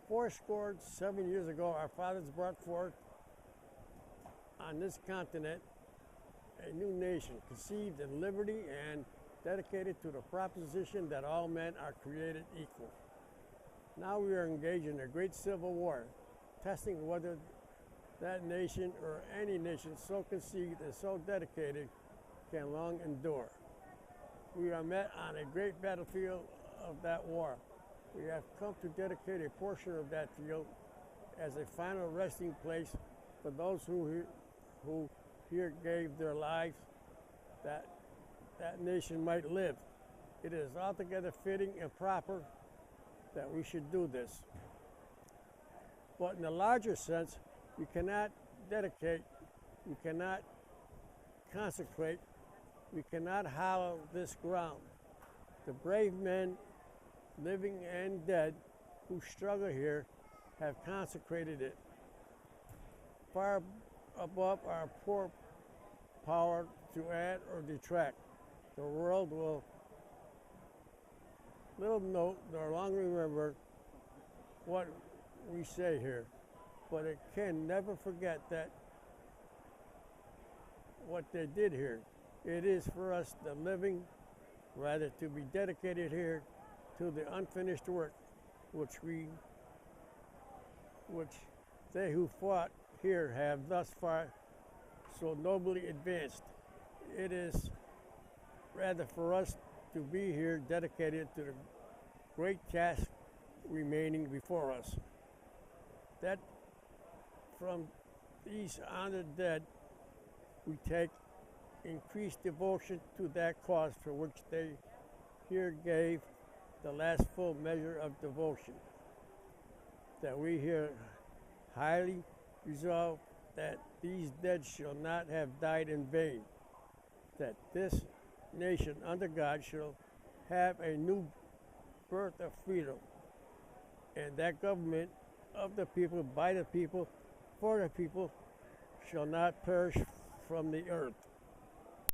7 years ago, our fathers brought forth on this continent a new nation conceived in liberty and dedicated to the proposition that all men are created equal. Now we are engaged in a great civil war, testing whether that nation or any nation so conceived and so dedicated can long endure. We are met on a great battlefield of that war. We have come to dedicate a portion of that field as a final resting place for those who here gave their lives that that nation might live. It is altogether fitting and proper that we should do this. But in a larger sense, we cannot dedicate, we cannot consecrate, we cannot hallow this ground. The brave men, living and dead, who struggle here have consecrated it. Far above our poor power to add or detract. The world will little note nor long remember what we say here, but it can never forget that what they did here. It is for us, the living, rather to be dedicated here to the unfinished work which they who fought here have thus far so nobly advanced. It is rather for us to be here dedicated to the great task remaining before us. That from these honored dead we take increased devotion to that cause for which they here gave the last full measure of devotion. That we here highly resolve that these dead shall not have died in vain, that this nation under God shall have a new birth of freedom, and that government of the people, by the people, for the people, shall not perish from the earth.